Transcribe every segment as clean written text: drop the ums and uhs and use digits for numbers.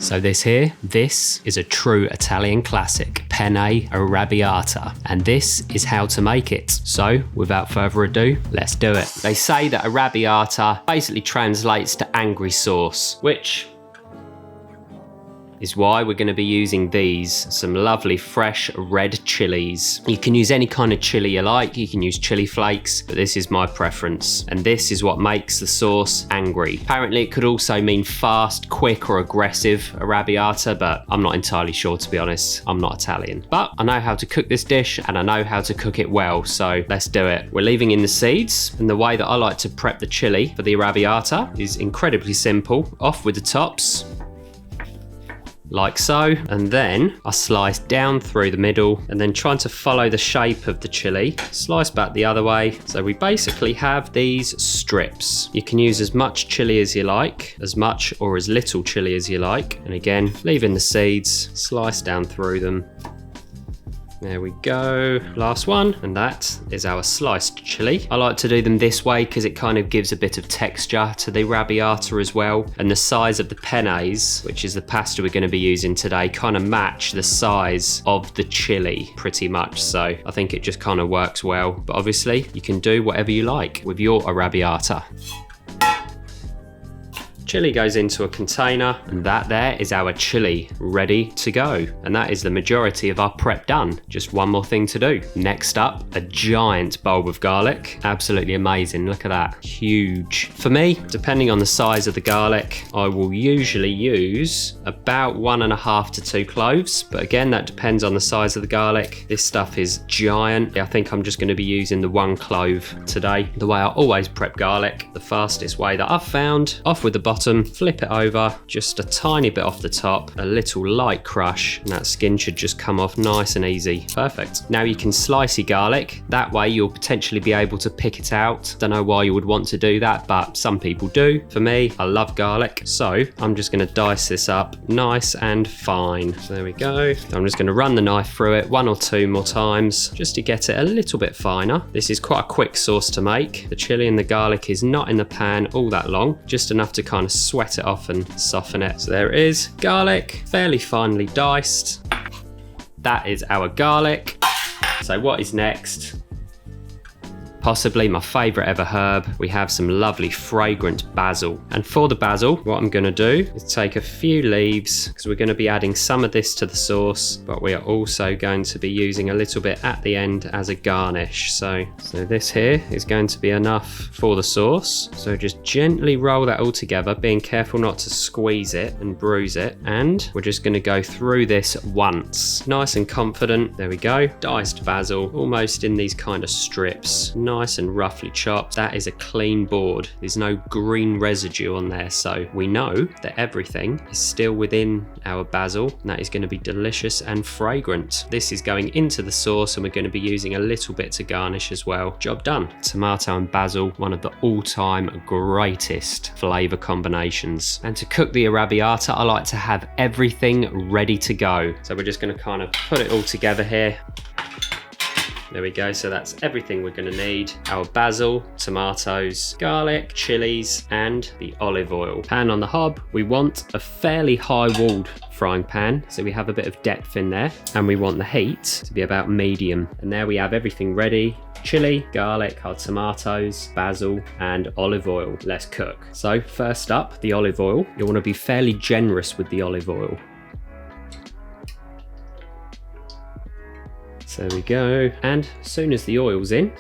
So this is a true Italian classic, Penne Arrabiata, and this is how to make it. So without further ado, let's do it. They say that Arrabiata basically translates to angry sauce, which is why we're going to be using some lovely fresh red chilies. You can use any kind of chili you like, you can use chili flakes, but this is my preference. And this is what makes the sauce angry. Apparently it could also mean fast, quick or aggressive arrabbiata, but I'm not entirely sure, to be honest. I'm not Italian. But I know how to cook this dish and I know how to cook it well, so let's do it. We're leaving in the seeds, and the way that I like to prep the chili for the arrabbiata is incredibly simple. Off with the tops, like so, and then I slice down through the middle and then trying to follow the shape of the chili, slice back the other way. So we basically have these strips. You can use as much chili as you like, as much or as little chili as you like, and again leaving the seeds, slice down through them. There we go, last one, and that is our sliced chili. I like to do them this way because it kind of gives a bit of texture to the arrabbiata as well, and the size of the pennes, which is the pasta we're going to be using today, kind of match the size of the chili pretty much, so I think it just kind of works well. But obviously you can do whatever you like with your arrabbiata. Chili goes into a container, and that there is our chili ready to go. And that is the majority of our prep done. Just one more thing to do. Next up, a giant bulb of garlic. Absolutely amazing, look at that, huge. For me, depending on the size of the garlic, I will usually use about 1.5 to 2 cloves. But again, that depends on the size of the garlic. This stuff is giant. I think I'm just going to be using the 1 clove today. The way I always prep garlic, the fastest way that I've found. Off with the bottom, flip it over, just a tiny bit off the top, a little light crush, and that skin should just come off nice and easy. Perfect. Now you can slice your garlic. That way you'll potentially be able to pick it out. Don't know why you would want to do that, but some people do. For me, I love garlic, so I'm just going to dice this up nice and fine. So there we go. I'm just going to run the knife through it 1 or 2 more times just to get it a little bit finer. This is quite a quick sauce to make. The chili and the garlic is not in the pan all that long, just enough to kind of sweat it off and soften it. So there it is, garlic, fairly finely diced. That is our garlic. So what is next? Possibly my favorite ever herb. We have some lovely fragrant basil. And for the basil, what I'm gonna do is take a few leaves, because we're gonna be adding some of this to the sauce, but we are also going to be using a little bit at the end as a garnish. So this here is going to be enough for the sauce. So just gently roll that all together, being careful not to squeeze it and bruise it. And we're just gonna go through this once. Nice and confident, there we go. Diced basil, almost in these kind of strips. Nice and roughly chopped. That is a clean board. There's no green residue on there, so we know that everything is still within our basil, and that is going to be delicious and fragrant. This is going into the sauce, and we're going to be using a little bit to garnish as well. Job done. Tomato and basil, one of the all-time greatest flavor combinations. And to cook the arrabbiata, I like to have everything ready to go. So we're just going to kind of put it all together here. There we go, so that's everything we're going to need. Our basil, tomatoes, garlic, chilies, and the olive oil. Pan on the hob. We want a fairly high-walled frying pan, so we have a bit of depth in there, and we want the heat to be about medium. And there we have everything ready. Chili, garlic, our tomatoes, basil, and olive oil. Let's cook. So first up, the olive oil. You want to be fairly generous with the olive oil. So there we go, and as soon as the oil's in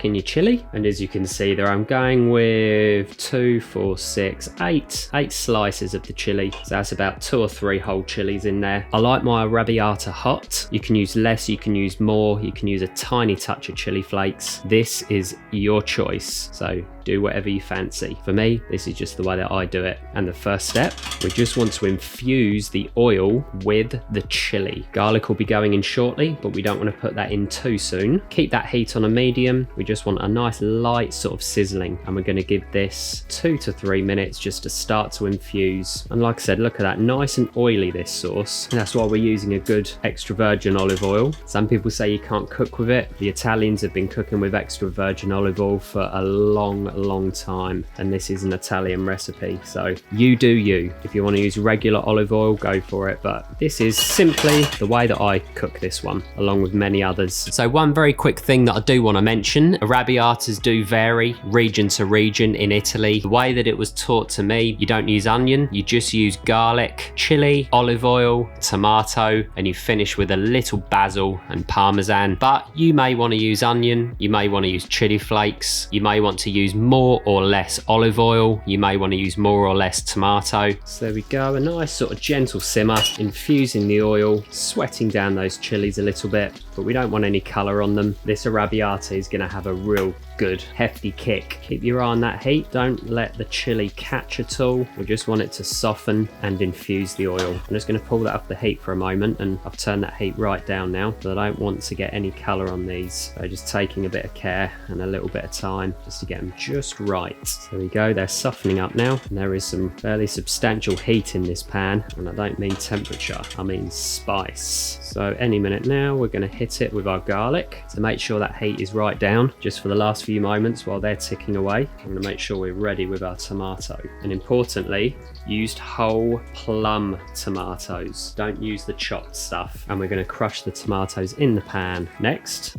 your chili, and as you can see there, I'm going with 2, 4, 6, 8 slices of the chili. So that's about 2 or 3 whole chilies in there. I like my arrabbiata hot. You can use less, you can use more, you can use a tiny touch of chili flakes. This is your choice, so do whatever you fancy. For me, this is just the way that I do it. And the first step, we just want to infuse the oil with the chili. Garlic will be going in shortly, but we don't want to put that in too soon. Keep that heat on a medium. We just want a nice light sort of sizzling, and we're going to give this 2 to 3 minutes just to start to infuse. And like I said, look at that, nice and oily, this sauce. And that's why we're using a good extra virgin olive oil. Some people say you can't cook with it. The Italians have been cooking with extra virgin olive oil for a long a long time, and this is an Italian recipe, so you do you. If you want to use regular olive oil, go for it, but this is simply the way that I cook this one, along with many others. So one very quick thing that I do want to mention, arrabbiatas do vary region to region in Italy. The way that it was taught to me, you don't use onion, you just use garlic, chili, olive oil, tomato, and you finish with a little basil and parmesan. But you may want to use onion, you may want to use chili flakes, you may want to use more or less olive oil, you may want to use more or less tomato. So there we go, a nice sort of gentle simmer, infusing the oil, sweating down those chilies a little bit, but we don't want any colour on them. This arrabbiata is going to have a real good hefty kick. Keep your eye on that heat, don't let the chili catch at all. We just want it to soften and infuse the oil. I'm just going to pull that off the heat for a moment, and I've turned that heat right down now, but I don't want to get any colour on these. So just taking a bit of care and a little bit of time just to get them just right. So there we go, they're softening up now, and there is some fairly substantial heat in this pan, and I don't mean temperature, I mean spice. So any minute now we're going to hit it with our garlic to make sure that heat is right down just for the last few moments while they're ticking away. I'm going to make sure we're ready with our tomato, and importantly, used whole plum tomatoes, don't use the chopped stuff. And we're going to crush the tomatoes in the pan. Next,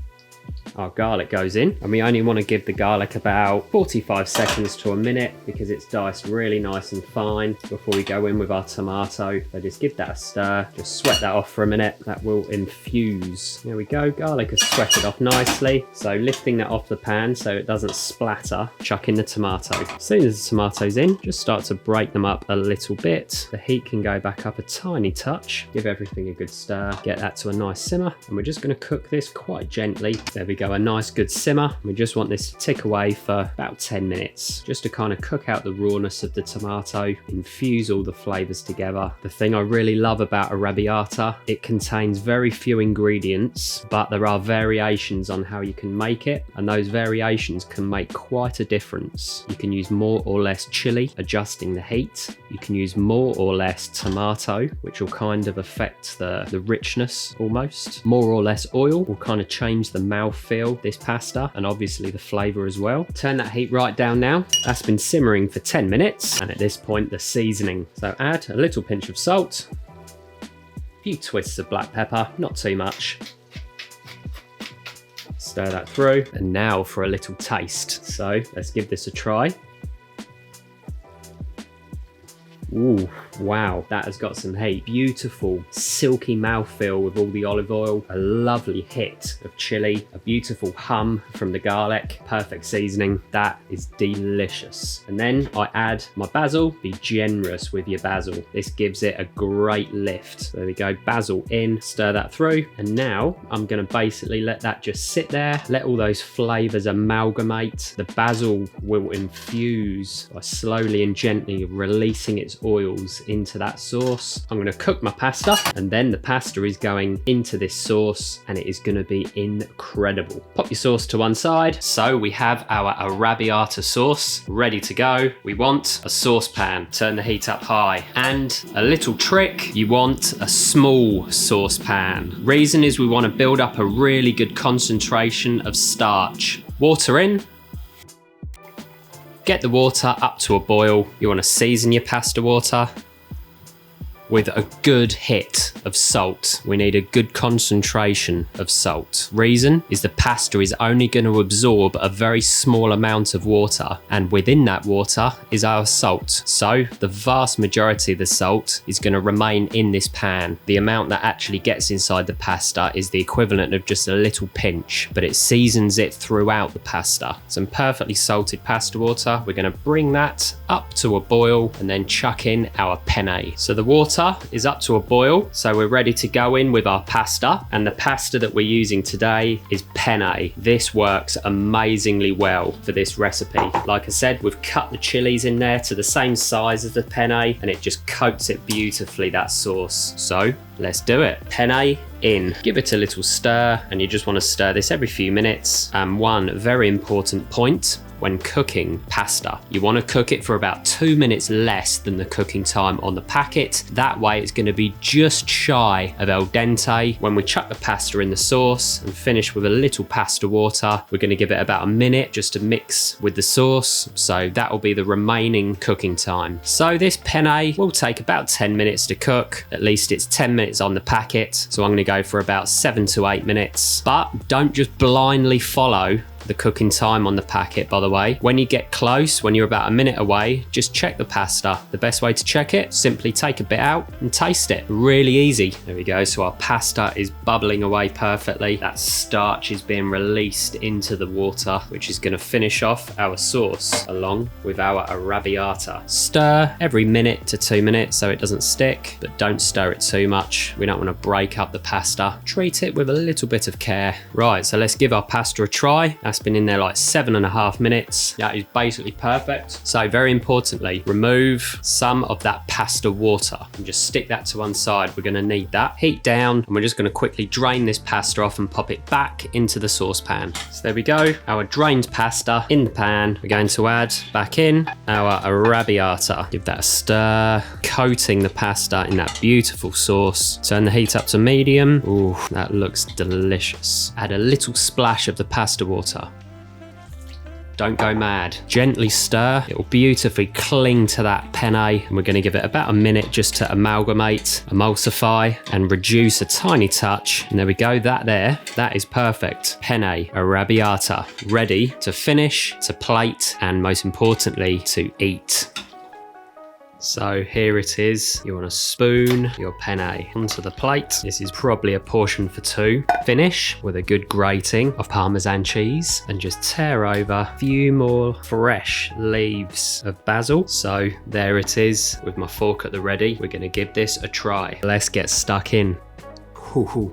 our garlic goes in, and we only want to give the garlic about 45 seconds to a minute because it's diced really nice and fine before we go in with our tomato. So just give that a stir, just sweat that off for a minute, that will infuse. There we go, garlic has sweated off nicely. So lifting that off the pan so it doesn't splatter, chuck in the tomato. As soon as the tomato's in, just start to break them up a little bit. The heat can go back up a tiny touch, give everything a good stir, get that to a nice simmer, and we're just going to cook this quite gently. There we go, a nice good simmer. We just want this to tick away for about 10 minutes, just to kind of cook out the rawness of the tomato, infuse all the flavors together. The thing I really love about arrabbiata, it contains very few ingredients, but there are variations on how you can make it, and those variations can make quite a difference. You can use more or less chili, adjusting the heat. You can use more or less tomato, which will kind of affect the richness almost. More or less oil will kind of change the mouthfeel, this pasta, and obviously the flavor as well. Turn that heat right down now. That's been simmering for 10 minutes, and at this point the seasoning. So add a little pinch of salt, a few twists of black pepper, not too much. Stir that through, and now for a little taste. So let's give this a try. Ooh, wow, that has got some heat. Beautiful, silky mouthfeel with all the olive oil, a lovely hit of chili, a beautiful hum from the garlic, perfect seasoning. That is delicious. And then I add my basil. Be generous with your basil. This gives it a great lift. There we go, basil in, stir that through. And now I'm gonna basically let that just sit there, let all those flavors amalgamate. The basil will infuse by slowly and gently releasing its oils into that sauce. I'm going to cook my pasta, and then the pasta is going into this sauce, and it is going to be incredible. Pop your sauce to one side. So we have our arrabbiata sauce ready to go. We want a saucepan, turn the heat up high, and a little trick, you want a small saucepan. Reason is we want to build up a really good concentration of starch. Water in. Get the water up to a boil. You want to season your pasta water with a good hit of salt. We need a good concentration of salt. Reason is the pasta is only going to absorb a very small amount of water, and within that water is our salt. So the vast majority of the salt is going to remain in this pan. The amount that actually gets inside the pasta is the equivalent of just a little pinch, but it seasons it throughout the pasta. Some perfectly salted pasta water. We're going to bring that up to a boil and then chuck in our penne. So the water is up to a boil, so we're ready to go in with our pasta, and the pasta that we're using today is penne. This works amazingly well for this recipe. Like I said, we've cut the chilies in there to the same size as the penne, and it just coats it beautifully, that sauce. So let's do it. Penne in. Give it a little stir, and you just want to stir this every few minutes. And one very important point when cooking pasta, you want to cook it for about 2 minutes less than the cooking time on the packet. That way it's going to be just shy of al dente. When we chuck the pasta in the sauce and finish with a little pasta water, we're going to give it about a minute just to mix with the sauce. So that will be the remaining cooking time. So this penne will take about 10 minutes to cook. At least it's 10 minutes on the packet. So I'm going to go for about 7 to 8 minutes. But don't just blindly follow the cooking time on the packet, by the way. When you get close, when you're about a minute away, just check the pasta. The best way to check it, simply take a bit out and taste it. Really easy. There we go. So our pasta is bubbling away perfectly. That starch is being released into the water, which is going to finish off our sauce along with our arrabiata. Stir every minute to 2 minutes so it doesn't stick, but don't stir it too much. We don't want to break up the pasta. Treat it with a little bit of care. Right, so let's give our pasta a try. That's been in there like 7.5 minutes. That is basically perfect. So very importantly, remove some of that pasta water and just stick that to one side. We're going to need that. Heat down, and we're just going to quickly drain this pasta off and pop it back into the saucepan. So there we go. Our drained pasta in the pan. We're going to add back in our arrabiata. Give that a stir, coating the pasta in that beautiful sauce. Turn the heat up to medium. Ooh, that looks delicious. Add a little splash of the pasta water. Don't go mad. Gently stir. It will beautifully cling to that penne, and we're going to give it about a minute just to amalgamate, emulsify, and reduce a tiny touch. And there we go. That is perfect. Penne arrabiata, ready to finish, to plate, and most importantly, to eat. So here it is. You want to spoon your penne onto the plate. This is probably a portion for two. Finish with a good grating of Parmesan cheese and just tear over a few more fresh leaves of basil. So there it is with my fork at the ready. We're going to give this a try. Let's get stuck in.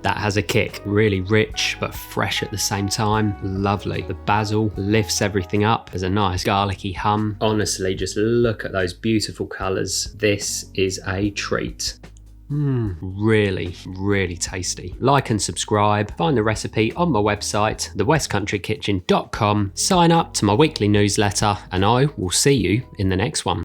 That has a kick. Really rich, but fresh at the same time. Lovely. The basil lifts everything up. There's a nice garlicky hum. Honestly, just look at those beautiful colours. This is a treat. Really, really tasty. Like and subscribe. Find the recipe on my website, thewckchannel.com. Sign up to my weekly newsletter, and I will see you in the next one.